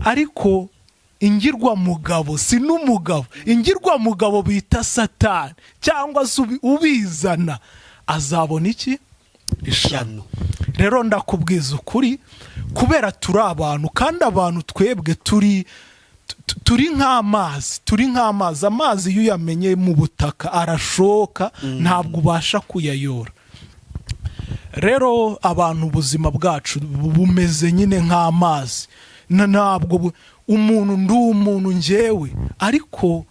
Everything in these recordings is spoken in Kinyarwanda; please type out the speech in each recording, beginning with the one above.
ariko ingirwa mugabo si n'umugabo, ingirwa mugabo bita Satani cyangwa se ubizana azabona iki? Ishano. Rero ndakubwiza ukuri, kubera turi abantu, kandi abantu twebwe turi nk'amazi. Amazi iyo uyamenye mu butaka arashoka, ntabwo ubasha kuyayora. Rero abantu ubuzima bwacu bumeze nyine nk'amazi, ntabwo umuntu ndi umuntu njyewe, ariko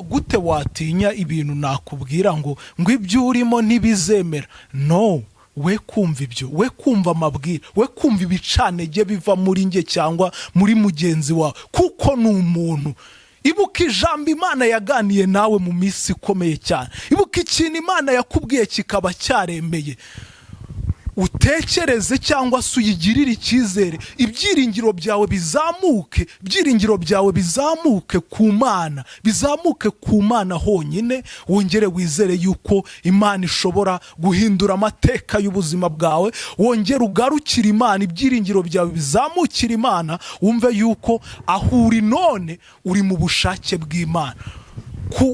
gute watinya ibintu nakubwira ngo ibyo urimo ntibizemera? No, we kumva ibyo, we kumva amabwire, we kumva ibicanege biva muri nge cyangwa muri mugenzi wawe, kuko ni umuntu. Ibuka ijambo Imana yaganiye nawe mu minsi ikomeye cyane, ibuka ikintu Imana yakubwiye kikaba cyaremeye. Utekereze cyangwa se uyigirire icyizere, ibyiringiro byawe bizamuke ku Mana, bizamuke ku Mana honyine. Wongere wizere yuko Imana ishobora guhindura amateka y'ubuzima bwawe, wongere ugarukire Imana, ibyiringiro byawe bizamukira Imana, wumve yuko aho uri none uri mu bushake bw'Imana.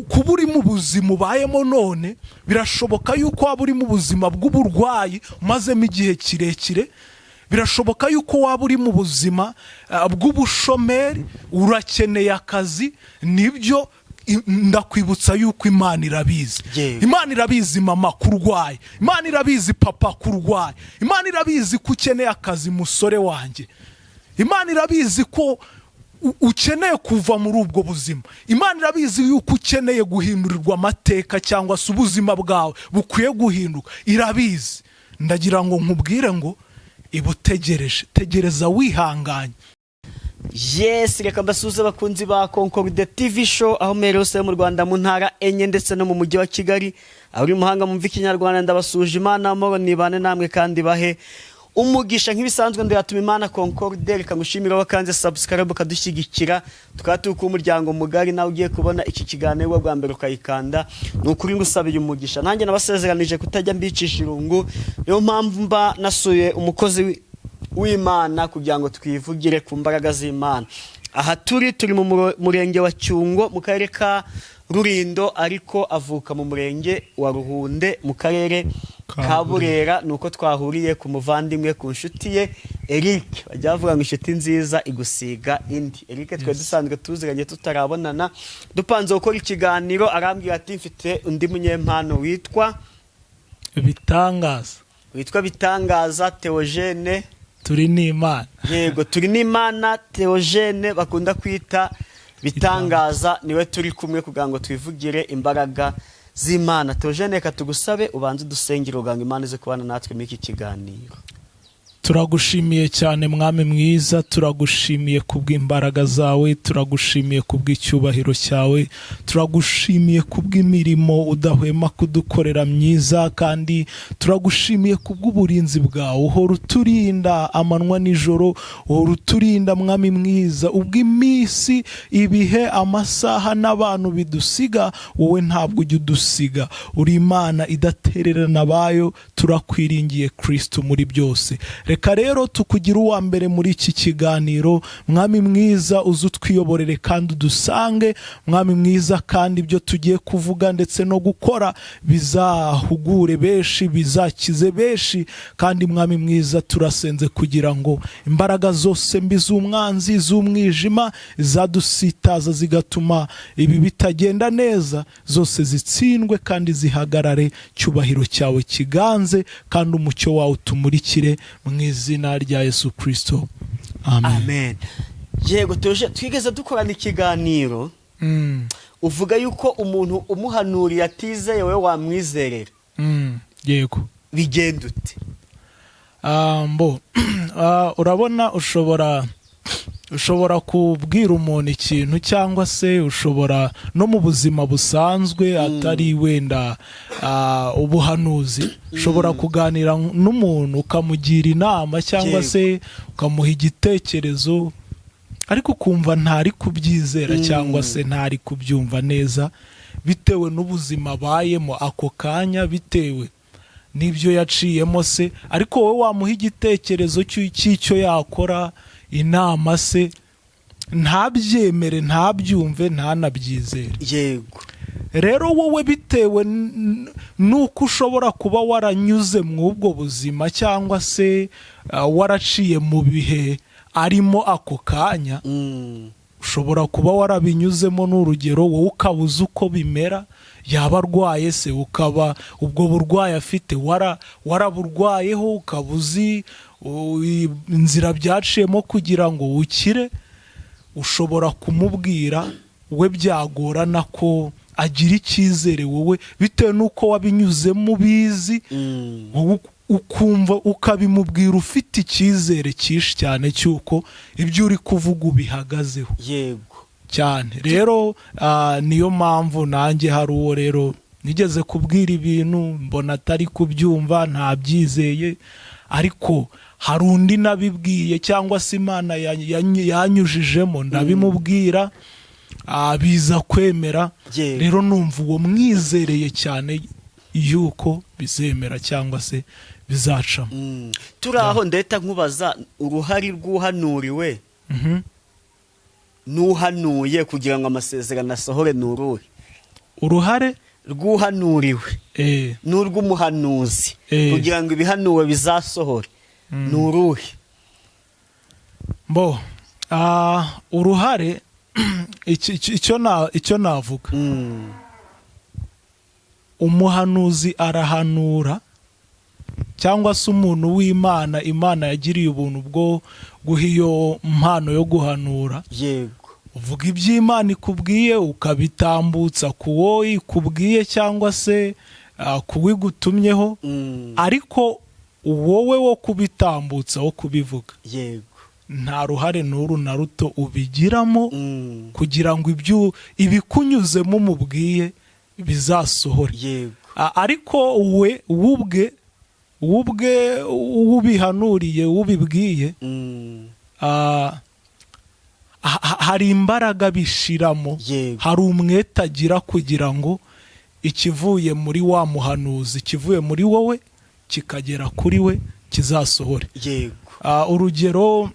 Kuba uri mu buzima ubayemo none, birashoboka yuko waba uri mu buzima bw'uburwayi umazemo igihe kirekire, birashoboka yuko waba uri mu buzima bw'ubushomeri, urakeneye akazi. Nibyo, ndakwibutsa yuko Imana irabizi. Imana irabizi mama kurwaye, Imana irabizi papa kurwaye, Imana irabizi ko ukeneye akazi musore wanjye, Imana irabizi ko ukeneye kuva muri ubwo buzima, Imana irabizi yuko ukeneye guhindurirwa amateka cyangwa se ubuzima bwawe bukwiye guhinduka, irabizi. Ndagira ngo nkubwire ngo ibutegereje, tegereza wihanganye. Yes, reka mbasuze abakunzi ba Kurikira TV show aho merose mu Rwanda, mu ntara enye ndetse no mu mujyi wa Kigali. Abari muhanga mumva Ikinyarwanda ndabasuje. Imana amahoro nibane namwe kandi bahe umugisha nk'ibisanzwe. Ndayatuma Imana Kurikira, reka ngushimira wakanze subscribe kadushyigikira, tukatuka umuryango mugari. Nawe ugiye kubona iki kiganiro bwa mbere ukayikanda, nukuri ngusabiye umugisha. Nanjye nabasezeranije kutajya mbicisha irungu, niyo mpamvu mba nasuye umukozi w'Imana kugira ngo twivugire ku mbaraga z'Imana. Aha turi mu murenge wa Cyungo mu karere ka Rulindo, ariko avuka mu murenge wa Ruhunde mu karere ka Burera. Nuko twahuriye ku muvandimwe, ku nshuti ye Eric. Bajya bavuga ngo inshuti nziza igusiga indi. Eric twe dusanzwe tuziranye tutarabonana, dupanze gukora ikiganiro, arambwira ati mfite undi munyempano witwa Bitangaza Theogene. Turi n'Imana. Yego, turi n'Imana. Theogene bakunda kwita Bitangaza, niwe turi kumwe kugira ngo twivugire imbaraga z'Imana. Theogene, reka tugusabe ubanze dusengere kugira ngo Imana ize kubana natwe muri iki kiganiro. Turagushimiye cyane mwami mwiza, turagushimiye kubw'imbaraga zawe, turagushimiye kubw'icyubahiro cyawe, turagushimiye kubw'imirimo udahwema kudukorera myiza, kandi turagushimiye kubw'uburinzi bwawe. Uhora uturinda amanywa nijoro, uhora uturinda mwami mwiza. Ubw'iminsi, ibihe, amasaha n'abantu bidusiga, wowe ntabwo ujya udusiga. Uri Imana idatererana abayo, turakwiringiye Kristo muri byose. Reka rero tukugira uwa mbere muri iki kiganiro, mwami mwiza, uze utwiyoborere kandi udusange mwami mwiza, kandi ibyo tugiye kuvuga ndetse no gukora bizahugure benshi, bizakize benshi. Kandi mwami mwiza, turasenze kugira ngo imbaraga zose mbi z'umwanzi, z'umwijima, zadusitaza zigatuma ibi bitagenda neza, zose zitsindwe kandi zihagarare. Cyubahiro cyawe kiganze kandi umucyo wawe utumurikire mu izina rya Yesu Kristo, amen. Yego, twigeze dukorana ikiganiro, uvuga yuko umuntu umuhanuriye atizeye wowe wamwizerera. Yego, bigenda ute? Urabona, ushobora kubwira umuntu ikintu, cyangwa se ushobora no mu buzima busanzwe atari wenda ubuhanuzi, ushobora kuganira n'umuntu ukamugira inama cyangwa se ukamuha igitekerezo, ariko ukumva ntari kubyizera cyangwa se ntari kubyumva neza, bitewe n'ubuzima abayemo ako kanya, bitewe n'ibyo yaciyemo se. Ariko wowe wamuha igitekerezo cy'icyo yakora, inama se ntabyemere, ntabyumve, ntanabyizere. yego rero wowe bitewe n'uko ushobora kuba waranyuze mu ubwo buzima cyangwa se waraciye mu bihe arimo ako kanya, ushobora kuba warabinyuzemo. n'urugero wowe ukabuza uko bimera, yaba arwaye se ukaba ubwo burwayi afite waraburwayeho, ukaba uzi inzira byaciyemo kugira ngo ukire, ushobora kumubwira. we byagorana ko agira icyizere wowe bitewe n'uko wabinyuzemo ubizi, ukumva ukabimubwira ufite icyizere cyinshi cyane cy'uko ibyo uri kuvuga ubihagazeho. yego cyane rero niyo mpamvu nanjye hari uwo rero nigeze kubwira ibintu mbona atari kubyumva, ntabyizeye, ariko hari undi nabibwiye cyangwa se Imana yanyujijemo ndabimubwira, biza kwemera. rero numva uwo mwizereye cyane yuko bizemera cyangwa se bizacamo. turi aho ndahita nkubaza, uruhare rw'uhanuriwe n'uhanuye kugira ngo amasezerano asohore ni uruhe? uruhare rw'uhanuriwe n'urw'umuhanuzi kugira ngo ibihanuwe bizasohore ni uruhe? uruhare icyo navuga, umuhanuzi arahanura, cyangwa se umuntu w'Imana, Imana yagiriye ubuntu bwo guha iyo mpano yo guhanura. yego uvuga iby'Imana ikubwiye ukabitambutsa ku wo ikubwiye cyangwa se kuwigutumyeho, ariko wowe wo kubitambutsa, wo kubivuga, yego nta ruhare n'uru na ruto ubigiramo kugira ngo ibikunyuzemo umubwiye bizasohore. yego ariko we ubwe ubihanuriye, ubibwiye, hari imbaraga bishiramo, hari umwete agira kugira ngo ikivuye muri wa muhanuzi, kivuye muri wowe kikagera kuri we, kizasohore. yego urugero,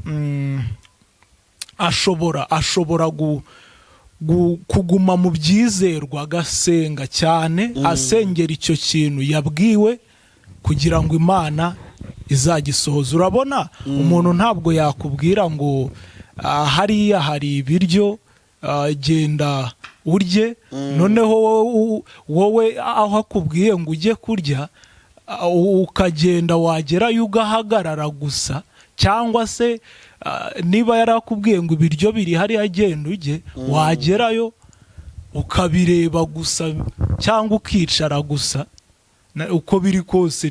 ashobora kuguma mu byizerwa, agasenga cyane, asengera icyo kintu yabwiwe kugira ngo Imana izagisohoza. urabona umuntu ntabwo yakubwira ngo hariya hari ibiryo, genda urye, noneho wowe aho akubwiye ngo ujye kurya ukagenda, wagerayo ugahagarara gusa, cyangwa se niba yarakubwiye ngo ibiryo biri hariya genda ujye, wagerayo ukabireba gusa cyangwa ukicara gusa, uko biri kose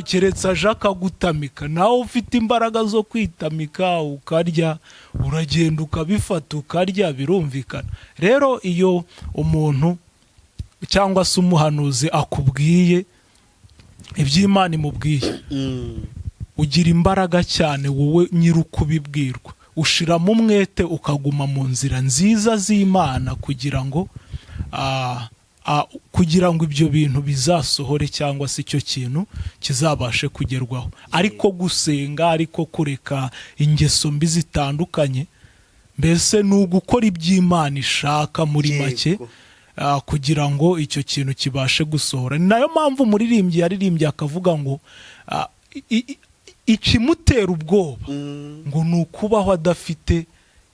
keretse aje akagutamika, nawe ufite imbaraga zo kwitamika ukarya, uragenda ukabifata ukarya, birumvikana. rero iyo umuntu cyangwa se umuhanuzi akubwiye iby'Imana imubwiye, ugira imbaraga cyane wowe nyiri ukubibwirwa, ushiramo umwete ukaguma mu nzira nziza z'Imana kugira ngo ibyo bintu bizasohore cyangwa se icyo kintu kizabashe kugerwaho. ariko gusenga, ariko kureka ingeso mbi zitandukanye, mbese ni ugukora iby'Imana ishaka muri make, kugira ngo icyo kintu kibashe gusohora. ni nayo mpamvu umuririmbyi yaririmbye akavuga ngo ikimutera ubwoba ngo ni ukubaho adafite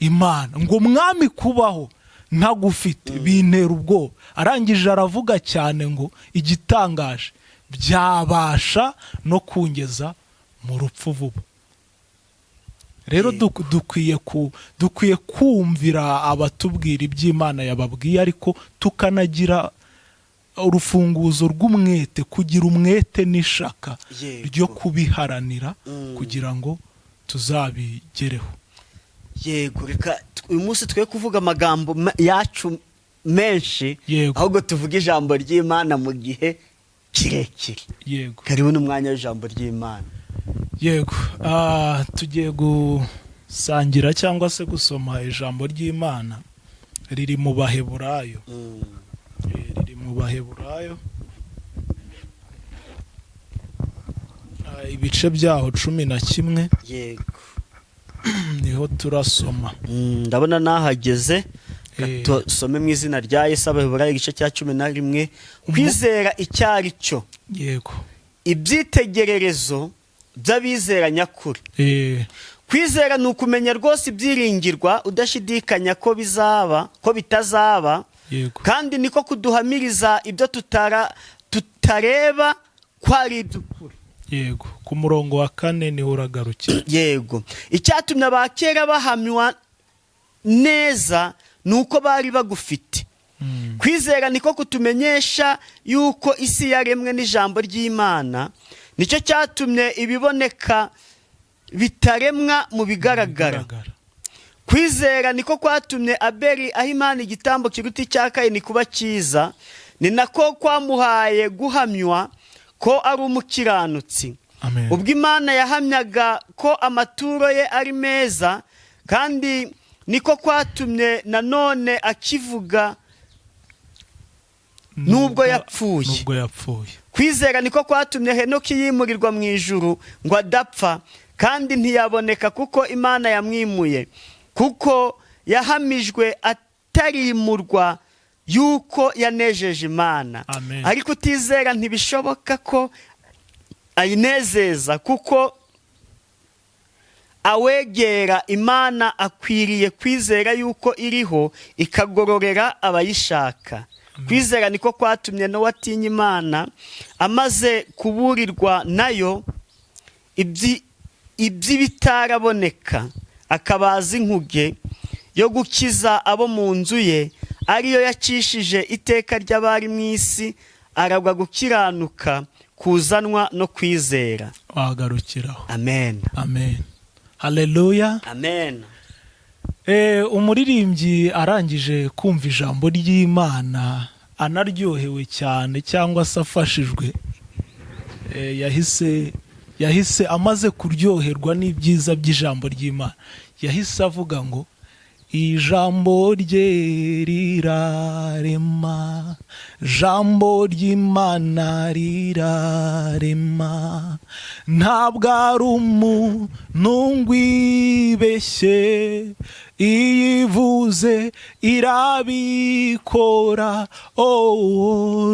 Imana, ngo mwami kubaho ntagufite bintera ubwoba. arangije aravuga cyane ngo igitangaje byabasha no kungeza mu rupfu vuba. rero dukwiye kumvira abatubwira iby'Imana yababwiye, ariko tukanagira urufunguzo rw'umwete, kugira umwete n'ishaka ryo kubiharanira kugira ngo tuzabigereho. yego reka uyu munsi twe kuvuga amagambo yacu menshi, ahubwo tuvuga ijambo ry'Imana mu gihe kirekire. yego karibu n'umwanya w'ijambo ry'Imana. yego tugiye gusangira cyangwa se gusoma ijambo ry'Imana riri mu Baheburayo. riri mu Baheburayo, ibice byaho 11. yego niho turasoma. Ndabona nahageze. Tusome mu izina rya Yesu. Abaheburayo igice cya 11. Kwizera icyari cyo. Yego. Ibyitegererezo by'abizera nyakuri. Kwizera ni ukumenya rwose ibyiringirwa udashidikanya ko bizaba, ko bitazaba. Yego. Kandi niko kuduhamiriza ibyo tutareba ko ari iby'ukuri. Yego. Ku murongo wa 4 niho uragarukira. Yego. Icyatumye abakera bahamywa neza nuko bari bagufite. Kwizera niko kutumenyesha yuko isi yaremwe n'ijambo ry'Imana. Nicyo cyatumye ibiboneka bitaremwa mu bigaragara. Kwizera niko kwatumye Abeli aho Imana igitambo kiruta icya Kayini kuba cyiza. Ni nako kwamuhaye guhamywa ko ari umukiranutsi. Ubwo Imana yahamyaga ko amaturo ye ari meza, kandi niko kwatumye nanone akivuga nubwo yapfuye. Kwizera niko kwatumye Henoki yimurirwa mu ijuru ngo adapfa, kandi ntiyaboneka kuko Imana yamwimuye, kuko yahamijwe atarimurwa yuko yanejeje Imana. Ariko utizera ntibishoboka ko ayinezeza, kuko awegera Imana akwiriye kwizera yuko iriho ikagororera abayishaka. Kwizera niko kwatumye Nowa atinya Imana amaze kuburirwa nayo iby'ibitaraboneka, akabaza inkuge yo gukiza abo mu nzu ye, ariyo yacishije iteka ry'abari mu isi, aragwa gukiranuka kuzanwa no kwizera. Wagarukiraho. Amen. Amen. Haleluya. Amen. Umuririmbyi arangije kumva ijambo ry'Imana, anaryohewe cyane cyangwa se afashijwe, yahise amaze kuryoherwa n'ibyiza by'ijambo ry'Imana, yahise avuga ngo ijambo rye rirarema, jambo ry'Imana rirarema, ntabwo ari umuntu ngwibeshye, iyivuze irabikora,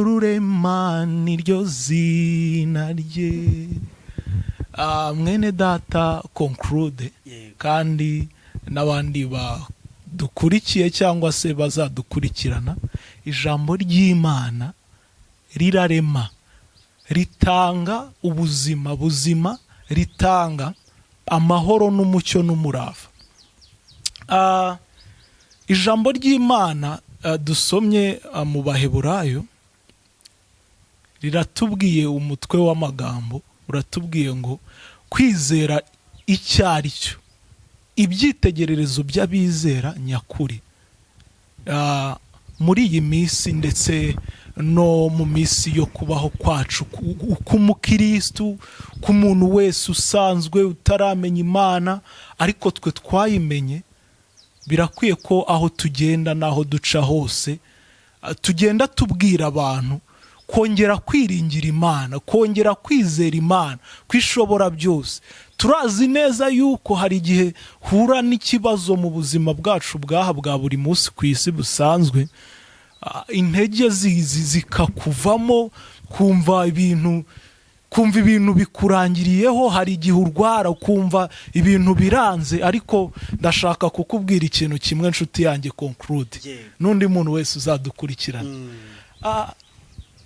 rurema niryo zina rye. Mwene data conclude, kandi n'abandi dukurikiye cyangwa se bazadukurikirana, ijambo ry'Imana rirarema, ritanga ubuzima buzima, ritanga amahoro n'umucyo n'umurava. Ijambo ry'Imana dusomye mu Baheburayo riratubwiye, umutwe w'amagambo uratubwiye ngo kwizera icyari cyo, ibyitegererezo by'abizera nyakuri. Muri iyi minsi ndetse no mu minsi yo kubaho kwacu k'umukristu, k'umuntu wese usanzwe utaramenya Imana ariko twe twayimenye, birakwiye ko aho tugenda n'aho duca hose tugenda tubwira abantu kongera kwiringira Imana, kongera kwizera Imana kwishobora byose. Turazi neza yuko hari igihe hura n'ikibazo mu buzima bwacu bwa buri munsi ku isi busanzwe, intege zikakuvamo, kumva ibintu bikurangiriyeho. Hari igihe urwara ukumva ibintu biranze, ariko ndashaka kukubwira ikintu kimwe nshuti yanjye conclude, n'undi muntu wese uzadukurikirana.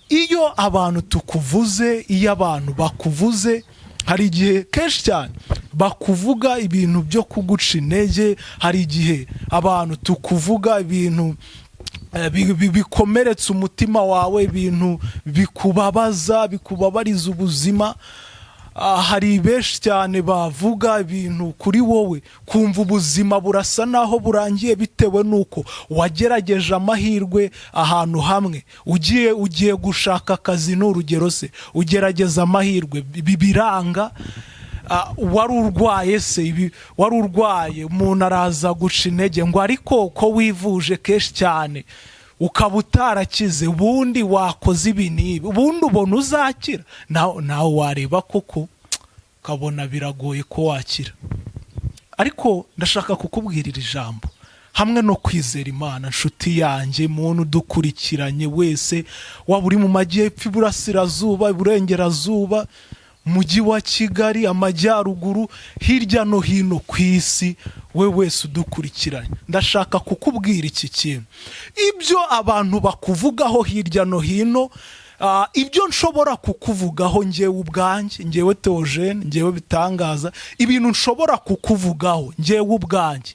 Iyo abantu tukuvuze, iyo abantu bakuvuze, hari igihe kenshi cyane bakuvuga ibintu byo kuguca intege, hari igihe abantu tukuvuga ibintu bikomeretsa umutima wawe, ibintu bikubabariza ubuzima. Hari benshi cyane bavuga ibintu kuri wowe kumva ubuzima burasa naho burangiye, bitewe nuko wagerageje amahirwe ahantu hamwe, ugiye gushaka akazi n'urugero se, ugerageza amahirwe biranga, wari urwaye, umuntu araza guca intege ngo ariko ko wivuje kenshi cyane ukaba utarakize, ubundi wakoze ibi n'ibi, ubundi ubona uzakira. Nawe wareba koko ukabona biragoye ko wakira. ariko ndashaka kukubwira iri jambo hamwe no kwizera Imana. Nshuti yanjye, muntu dukurikiranye wese, waba uri mu majyepfo, iburasirazuba, iburengerazuba, mujyi wa Kigali, amajyaruguru, hirya no hino ku isi, we wese udukurikiranye, ndashaka kukubwira iki kintu. Ibyo abantu bakuvugaho hirya no hino, ibyo nshobora kukuvugaho njyewe ubwanjye, njyewe Theogene, njyewe Bitangaza, ibintu nshobora kukuvugaho njyewe ubwanjye,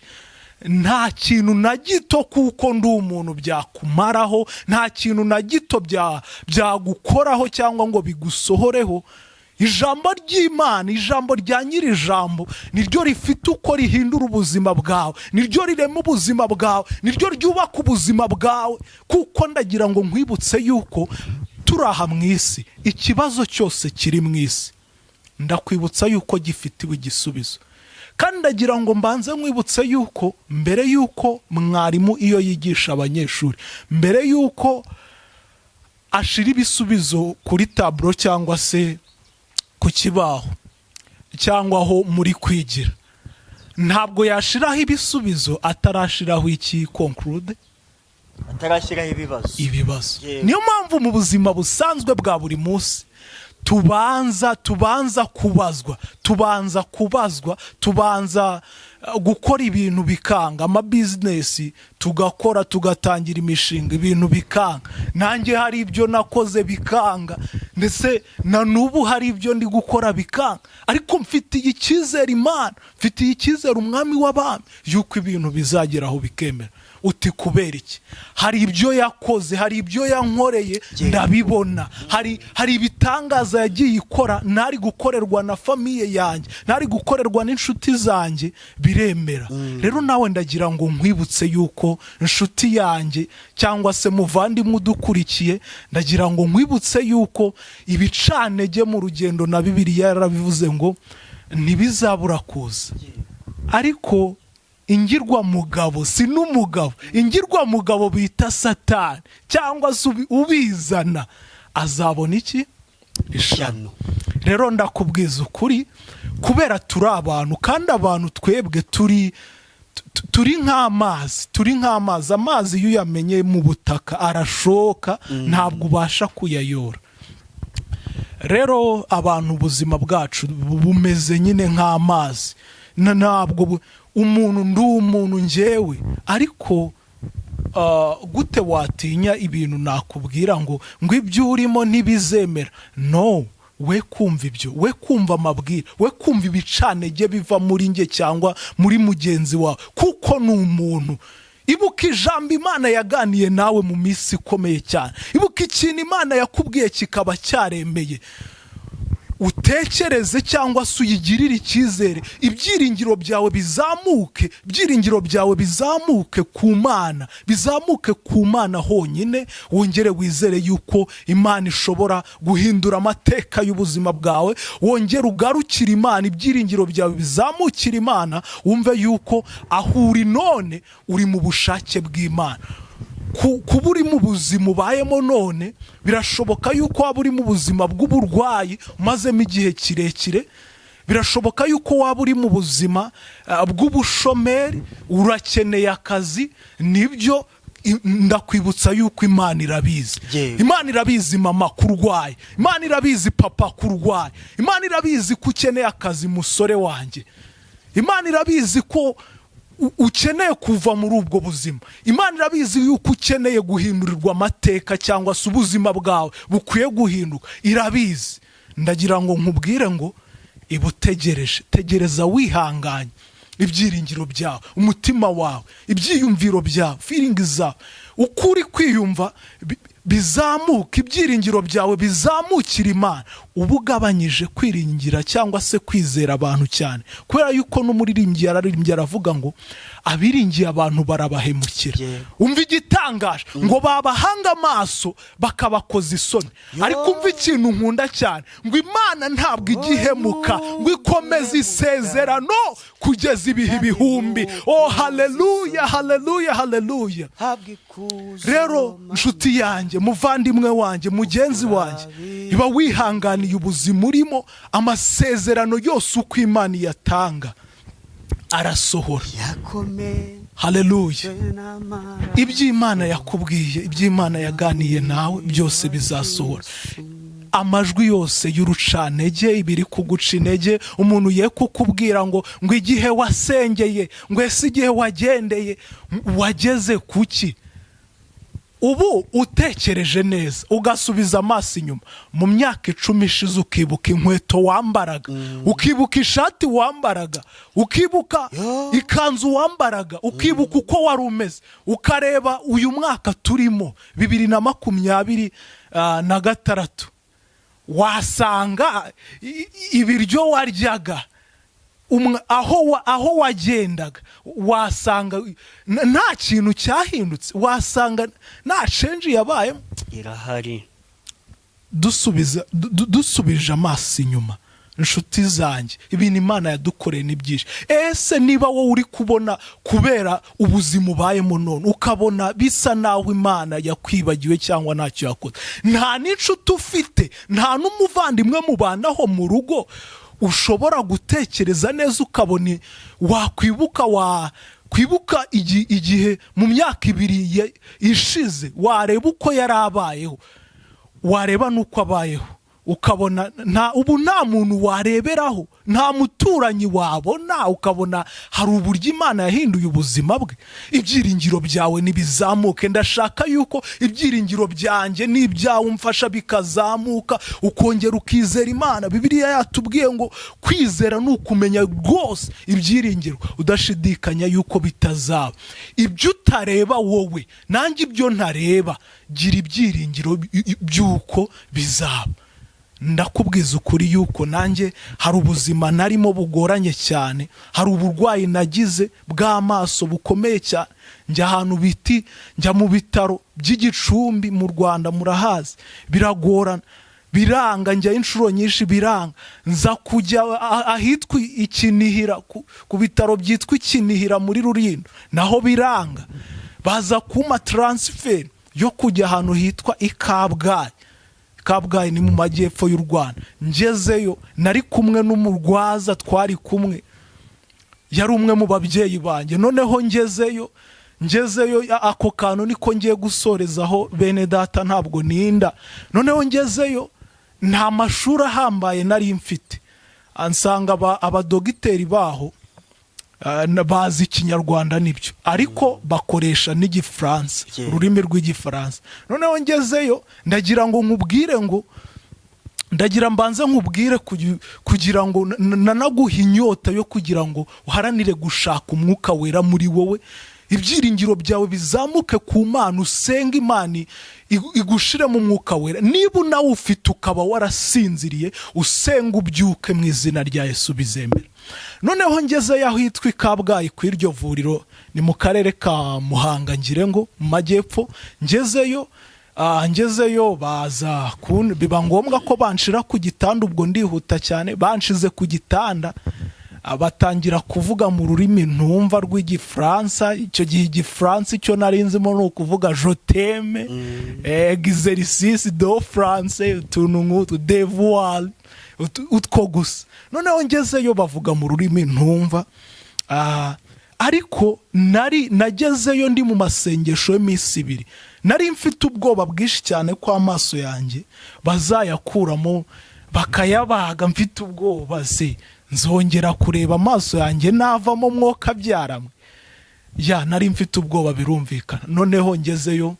nta kintu na gito, kuko ndi umuntu byakumaraho, nta kintu na gito byagukoraho cyangwa ngo bigusohoreho. Ijambo ry'Imana, ijambo rya nyiri ijambo, niryo rifite uko rihindura ubuzima bwawe, niryo rirema ubuzima bwawe, niryo ryubaka ubuzima bwawe. Kuko ndagira ngo nkwibutse yuko turi aha mu isi, ikibazo cyose kiri mu isi ndakwibutsa yuko gifitiwe igisubizo. Kandi ndagira ngo mbanze nkwibutse yuko mbere yuko mwarimu iyo yigisha abanyeshuri, mbere yuko ashira ibisubizo kuri taburo cyangwa se ku kibaho cyangwa aho muri kwigira, ntabwo yashiraho ibisubizo atarashiraho iki conclude, atarashyiraho ibibazo. Niyo mpamvu mu buzima busanzwe bwa buri munsi tubanza kubazwa, tubanza gukora ibintu bikanga, amabizinesi tugakora, tugatangira imishinga, ibintu bikanga. Nanjye hari ibyo nakoze bikanga, ndetse na n'ubu hari ibyo ndi gukora bikanga, ariko mfitiye icyizere Imana, mfitiye icyizere Umwami w'abami yuko ibintu bizageraho bikemera. Uti kubera iki? Hari ibyo yakoze, hari ibyo yankoreye, ndabibona. Hari ibitangaza yagiye ikora, ntari gukorerwa na famiye yanjye, ntari gukorerwa n'inshuti zanjye, biremera. Rero nawe ndagira ngo nkwibutse yuko inshuti yanjye cyangwa se muvandimwe udukurikiye, ndagira ngo nkwibutse yuko ibicanege mu rugendo na Bibiliya yarabivuze ngo ntibizabura kuza. Ariko ingirwamugabo si n'umugabo, ingirwamugabo bita Satani cyangwa se ubizana azabona iki? Ishano. Rero ndakubwiza ukuri, kubera turi abantu, kandi abantu twebwe turi nk'amazi. Amazi iyo uyamenye mu butaka arashoka, ntabwo ubasha kuyayora. Rero abantu ubuzima bwacu bumeze nyine nk'amazi, ntabwo umuntu ndi umuntu njyewe. Ariko gute watinya ibintu nakubwira ngo ibyo urimo ntibizemera? No, we kumva ibyo, we kumva amabwire, we kumva ibicanege biva muri nge cyangwa muri mugenzi wawe, kuko ni umuntu. Ibuka ijambo Imana yaganiye nawe mu minsi ikomeye cyane, ibuka ikintu Imana yakubwiye kikaba cyaremeye. Utekereze cyangwa se uyigirire icyizere, ibyiringiro byawe bizamuke ku Mana, bizamuke ku Mana honyine. Wongere wizere yuko Imana ishobora guhindura amateka y'ubuzima bwawe, wongere ugarukire Imana, ibyiringiro byawe bizamukira Imana. Wumve yuko aho uri none uri mu bushake bw'Imana. Kuba uri mu buzima ubayemo none, birashoboka yuko waba uri mu buzima bw'uburwayi umazemo igihe kirekire, birashoboka yuko waba uri mu buzima bw'ubushomeri, urakeneye akazi. Nibyo, ndakwibutsa yuko Imana irabizi. Imana irabizi mama kurwaye, Imana irabizi papa kurwaye, Imana irabizi ko ukeneye akazi musore wanjye, Imana irabizi ko ukeneye kuva muri ubwo buzima, Imana irabizi yuko ukeneye guhindurirwa amateka cyangwa se ubuzima bwawe bukwiye guhinduka, irabizi. Ndagira ngo nkubwire ngo ibutegereje, tegereza wihanganye. Ibyiringiro byawe, umutima wawe, ibyiyumviro byawe, feeling zawe, ukuri kwiyumva bizamuka, ibyiringiro byawe bizamukira Imana. Uba ugabanyije kwiringira cyangwa se kwizera abantu cyane, kubera yuko n'umuririmbyi yararirimbye aravuga ngo abiringiye abantu barabahemukira. Umva igitangaje ngo babahanga amaso bakabakoza isoni. Ariko umva ikintu nkunda cyane, ngo Imana ntabwo igihemuka, ngo ikomeze isezerano kugeza ibihe ibihumbi. Oh haleluya, haleluya, haleluya. Rero nshuti yanjye, muvandimwe wanjye, mugenzi wanjye, iba wihanganiye ubuzima urimo, amasezerano yose uko Imana yatanga. arasohora. yakomeye Haleluya. n'amara Iby'Imana yakubwiye, iby'Imana yaganiye nawe byose bizasohora. Amajwi yose y'urucantege, ibiri kuguca intege, umuntu ye kukubwira ngo igihe wasengeye, ngo ese igihe wagendeye wageze kuki? Ubu utekereje neza ugasubiza amaso inyuma mu myaka 10 ishize, ukibuka inkweto wambaraga, ukibuka ishati wambaraga, ukibuka ikanzu wambaraga, ukibuka uko wari umeze, ukareba uyu mwaka turimo 2026, wasanga ibiryo waryaga, aho wagendaga wasanga nta kintu cyahindutse, wasanga nta change yabayemo. irahari. Dusubije amaso inyuma, inshuti zanjye, ibintu Imana yadukoreye ni byinshi. Ese niba wowe uri kubona kubera ubuzima ubayemo none ukabona bisa naho Imana yakwibagiwe cyangwa ntacyo yakoze, nta n'inshuti ufite, nta n'umuvandimwe mubanaho mu rugo ushobora gutekereza neza ukabona wakwibuka igihe mu myaka 2 ishize, wareba uko yari abayeho, wareba n'uko abayeho, ukabona ubu nta muntu wareberaho, nta muturanyi wabona, ukabona hari uburyo Imana yahinduye ubuzima bwe. Ibyiringiro byawe nibizamuke. Ndashaka yuko ibyiringiro byanjye n'ibyawe umfasha bikazamuka, ukongera ukizera Imana. Bibiliya yatubwiye ngo kwizera ni ukumenya rwose ibyiringiro, udashidikanya yuko bitazaba. Ibyo utareba wowe, nanjye ibyo ntareba, gira ibyiringiro by'uko bizaba. Ndakubwiza ukuri yuko nanjye hari ubuzima narimo bugoranye cyane, hari uburwayi nagize bw'amaso bukomeye cyane. Njya mu bitaro by'Igicumbi mu Rwanda, murahazi, biragorana, biranga, njya inshuro nyinshi biranga, nza kujya ahitwa Ikinihira, ku bitaro byitwa Ikinihira muri Rulindo, naho biranga, baza kuma transfer yo kujya ahantu hitwa Kabgayi. Kabgayi ni mu majyepfo y'u Rwanda. Ngezeyo nari kumwe n'umurwaza, twari kumwe, yari umwe mu babyeyi banjye. Noneho ngezeyo ako kantu niko ngiye gusorezaho, bene data, ntabwo ninda. Noneho ngezeyo nta mashuri ahambaye nari mfite, ansanga abadogiteri baho bazi Ikinyarwanda nibyo, ariko bakoresha n'Igifaransa, ururimi rw'Igifaransa. Noneho ngezeyo ndagira mbanze nkubwire kugira ngo nanaguha inyota yo kugira ngo uharanire gushaka umwuka wera muri wowe, ibyiringiro byawe bizamuke ku Mana, usenga Imana igushire mu mwuka wera. Niba nawe ufite ukaba warasinziriye, usenga ubyuke mu izina rya Yesu, bizemera. Noneho ngezeyo aho hitwa Kabgayi, ku iryo vuriro ni mu karere ka Muhanga, ngire ngo mu majyepfo. Ngezeyo baza biba ngombwa ko banshira ku gitanda, ubwo ndihuta cyane, banshize ku gitanda, batangira kuvuga mu rurimi ntumva rw'Igifaransa. Icyo gihe Igifaransa icyo narinzimo ni ukuvuga je t'aime, exercice de français, utuntu nk'utu, devoir, utwo gusa. Noneho ngezeyo bavuga mu rurimi ntumva, ariko nagezeyo ndi mu masengesho y'iminsi 2. Nari mfite ubwoba bwinshi cyane ko amaso yanjye bazayakuramo bakayabaga. Mfite ubwoba, nzongera kureba amaso yanjye navamo mwoka byaramwe. Nari mfite ubwoba, birumvikana. Noneho ngezeyo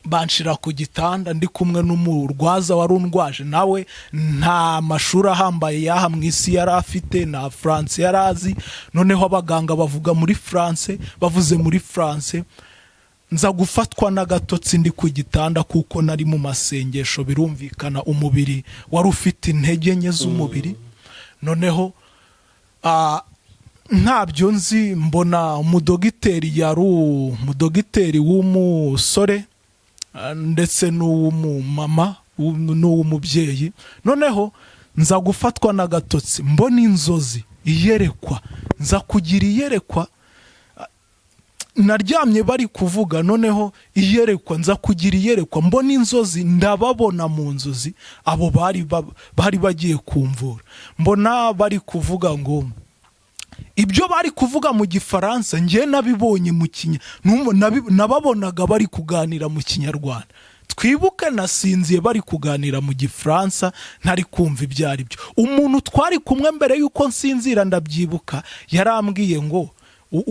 banshira ku gitanda, ndi kumwe n'umurwaza wari undwaje, nawe nta mashuri ahambaye yaha mu isi yari afite, na France yari azi. Noneho abaganga bavuga muri France, bavuze muri France, nza gufatwa n'agatotsi ndi ku gitanda kuko nari mu masengesho. Birumvikana umubiri wari ufite intege nke z'umubiri. Noneho ntabyo nzi, mbona umudogiteri w'umusore ndetse n'uw'umumama n'uw'umubyeyi. Noneho nza gufatwa n'agatotsi, mbona inzozi, iyerekwa, nza kugira iyerekwa. Naryamye bari kuvuga, noneho iyerekwa, nza kugira iyerekwa, mbona inzozi, ndababona mu nzozi, abo bari bagiye kumvura. Mbona bari kuvuga ngo ibyo bari kuvuga mu gifaransa njye nabibonye mu nababonaga bari kuganira mu kinyarwanda. Twibuke nasinziye bari kuganira mu gifaransa ntari kumva ibyo ari byo. Umuntu twari kumwe mbere yuko nsinzira ndabyibuka yarambwiye ngo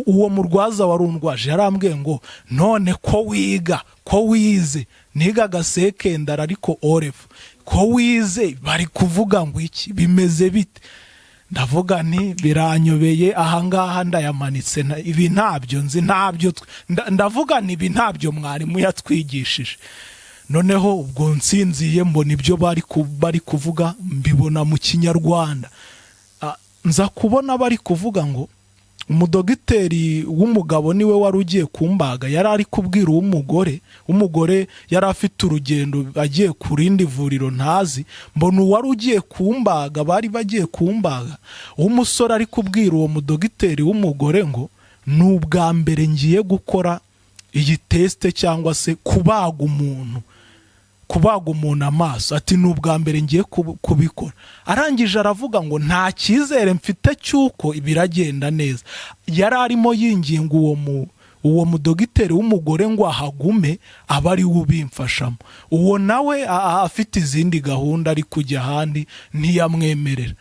uwo murwaza warundwaje yarambwiye ngo none ko wiga ko wize nigaga sekendara ariko orefu ko wize bari kuvuga ngo iki bimeze bite. Ndavuga nti biranyobeye ahangaha ndayamanitse ibi ntabyo nzi ntabyo ndavuga nti ibi ntabyo mwarimu yatwigishije. Noneho ubwo nsinziye mbona ibyo bari kuvuga mbibona mu kinyarwanda. Nza kubona bari kuvuga ngo umudogiteri w'umugabo niwe wari ugiye kumbaga, yari ari kubwira umugore yari afite urugendo agiye ku rindi vuriro ntazi. Mbona uwari ugiye kumbaga bari bagiye kumbaga, umusore ari kubwira uwo mudogiteri w'umugore ngo ni ubwa mbere ngiye gukora iyi tesite cyangwa se kubaga umuntu amaso. Ati ni ubwa mbere ngiye kubikora. Arangije aravuga ngo nta cyizere mfite cy'uko biragenda neza. Yari arimo yinginga uwo mudogiteri w'umugore ngo ahagume aba ari we ubimfashamo. Uwo nawe afite izindi gahunda ari kujya ahandi ntiyamwemerera.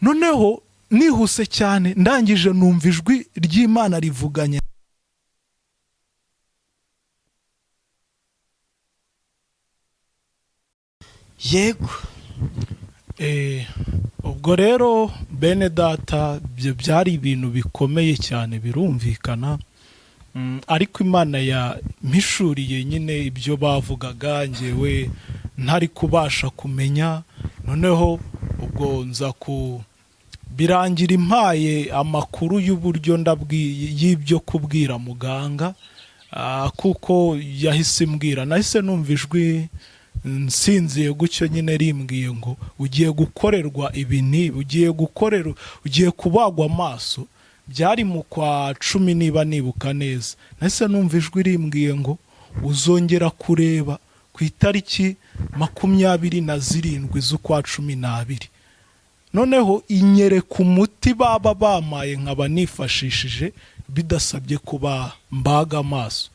Noneho nihuse cyane ndangije numva ijwi ry'Imana rivuganye. Yego. Ubwo rero bene data byo byari ibintu bikomeye cyane birumvikana, ariko Imana yampishuriye nyine ibyo bavugaga njyewe ntari kubasha kumenya. Noneho ubwo nza birangira impaye amakuru y'uburyo y'ibyo kubwira muganga, kuko yahise mbwira, nahise numva ijwi nsinziye gutyo nyine rimbwiye ngo ugiye gukorerwa ibi ugiye kubagwa amaso. Byari mu kwa 10 niba nibuka neza. Nahise numva ijwi rimbwiye ngo uzongera kureba ku itariki 27 z'ukwa 12. Noneho inyereka umuti baba bamaye nkaba nifashishije bidasabye kuba mbaga amaso.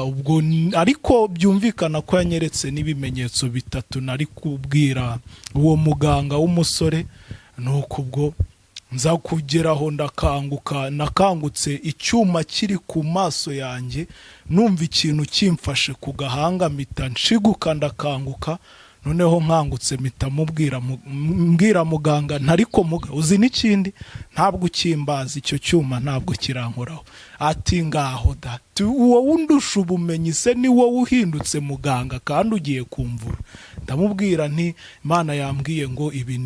Ubwo ariko byumvikana ko yanyeretse n'ibimenyetso 3 nari kubwira uwo muganga w'umusore. Nuko ubwo nza kugeraho nakangutse icyuma kiri ku maso yanjye, numva ikintu kimfashe ku gahanga mpita nshiguka ndakanguka. Noneho nkangutse mpita mbwira muganga ntariko uzi n'ikindi ntabwo ukimbaza icyo cyuma ntabwo kirankoraho. Ati ngaho dati wowe undusha ubumenyi se ni wowe uhindutse muganga kandi ugiye kumvura. Ndamubwira nti Imana yambwiye ngo ibi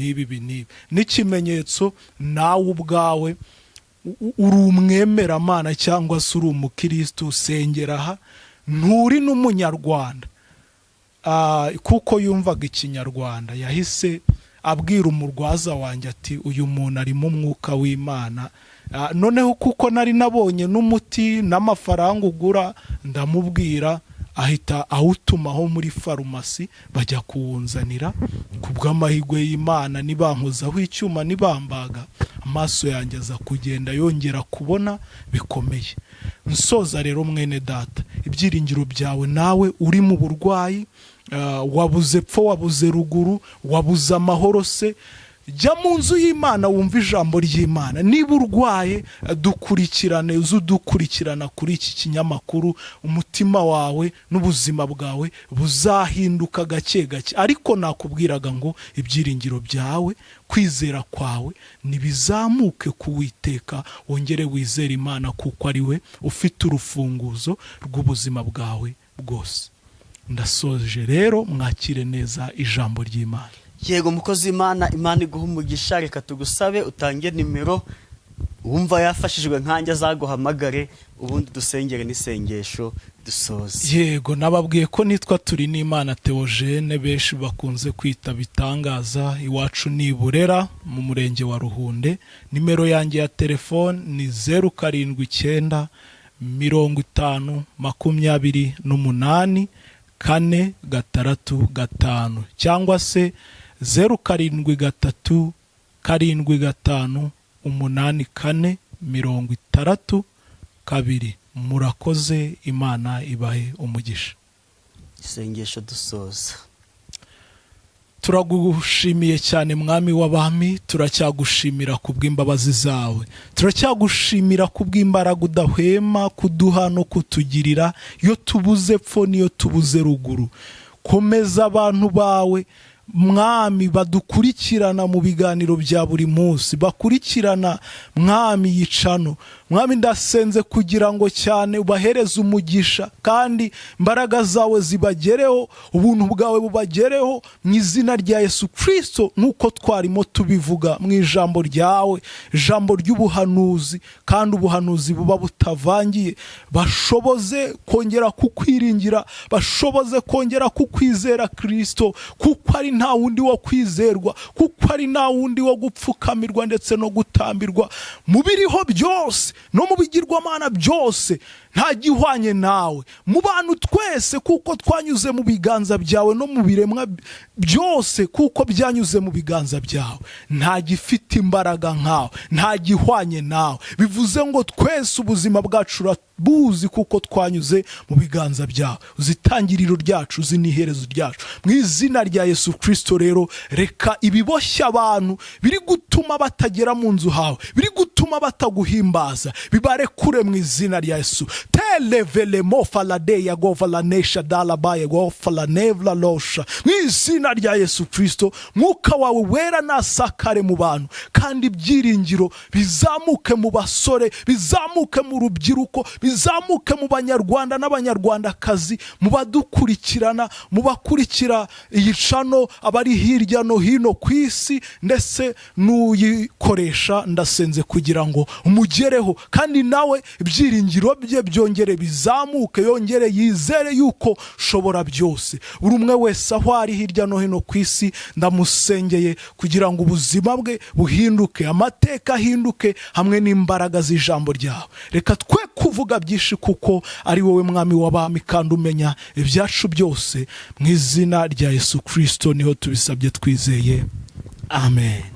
n'ikimenyetso nawe ubwawe uri umwemeramana cyangwa se uri umukristo usengera aha nturi n'umunyarwanda. Kuko yumvaga ikinyarwanda yahise abwira umurwaza wanjye ati uyu muntu arimo umwuka w'Imana. Noneho kuko nari nabonye n'umuti n'amafaranga ugura, ndamubwira ahita awutumaho muri farumasi bajya kuwunzanira. Kubw'amahirwe y'Imana nibankozaho icyuma nibambaga amaso yanjye aza kugenda yongera kubona bikomeye. Nsoza rero mwene data, ibyiringiro byawe nawe uri mu burwayi, wabuze pfo wabuze ruguru wabuze amahoro se, jya mu nzu y'Imana wumva ijambo ry'Imana. Niba urwaye udukurikirana kuri iki kinyamakuru, umutima wawe n'ubuzima bwawe buzahinduka gake gake. Ariko nakubwiraga ngo ibyiringiro byawe, kwizera kwawe nibizamuke kuwiteka, wongere wizere Imana kuko ari we ufite urufunguzo rw'ubuzima bwawe bwose. Ndasoje rero, mwakire neza ijambo ry'Imana. Yego mukozi Imana iguha umugisha. Reka tugusabe utange nimero wumva yafashijwe nkanjye azaguhamagare ubundi dusengere n'isengesho dusoze. Yego, nababwiye ko nitwa turi n'Imana Theogene benshi bakunze kwita bitangaza. Iwacu ni Burera mu murenge wa Ruhunde. Nimero yanjye ya telefone ni 079 50 28 465 cyangwa se 0737 75 8:4-62. murakoze, Imana ibahe umugisha. isengesho dusoza. Turagushimiye cyane mwami w'abami, turacyagushimira kubw'imbabazi zawe, turacyagushimira kubw'imbaraga udahwema kuduha no kutugirira iyo tubuze pfo n'iyo tubuze ruguru. Komeza abantu bawe mwami badukurikirana mu biganiro bya buri munsi, bakurikirana mwami yicano. Mwami ndasenze kugira ngo cyane ubahereze umugisha kandi imbaraga zawe zibagereho, ubuntu bwawe bubagereho mu izina rya Yesu Kristo, nk'uko twarimo tubivuga mu ijambo ryawe, ijambo ry'ubuhanuzi, kandi ubuhanuzi buba butavangiye. Bashoboze kongera kukwiringira, bashoboze kongera kukwizera Kristo, kuko ari nta wundi wo kwizerwa, kuko ari nta wundi wo gupfukamirwa ndetse no gutambirwa. Mu biriho byose no mu bigirwamana byose nta gihwanye nawe. Mu bantu twese kuko twanyuze mu biganza byawe, no mu biremwa byose kuko byanyuze mu biganza byawe, nta gifite imbaraga nkawe, nta gihwanye nawe. Bivuze ngo twese ubuzima bwacu urabuzi kuko twanyuze mu biganza byawe. Uzi itangiriro ryacu, uzi n'iherezo ryacu. Mu izina rya Yesu Kristo rero, reka ibiboshya abantu biri gutuma batagera mu nzu hawe, biri gutuma bataguhimbaza, bibarekure mu izina rya Yesu. Televele mofalade ya govalanesha dalabaye gofalanevla losha. Mu izina rya Yesu Kristo, mwuka wawe wera nasakare mu bantu, kandi ibyiringiro bizamuke mu basore, bizamuke mu rubyiruko, bizamuke mu banyarwanda n'abanyarwandakazi, mu badukurikirana, mu bakurikira iyi cano, abari hirya no hino ku isi, ndetse n'uyikoresha. Ndasenze kugira ngo umugereho, kandi nawe ibyiringiro bye byongere bizamuke, yongere yizere yuko shobora byose. Buri umwe wese aho ari hirya no hino ku isi, ndamusengeye kugira ngo ubuzima bwe buhinduke, amateka ahinduke hamwe n'imbaraga z'ijambo ryawe. Reka twe kuvuga byinshi kuko ari wowe mwami w'abami, kandi umenya ibyacu byose. Mu izina rya Yesu Kristo niho tubisabye twizeye, amen.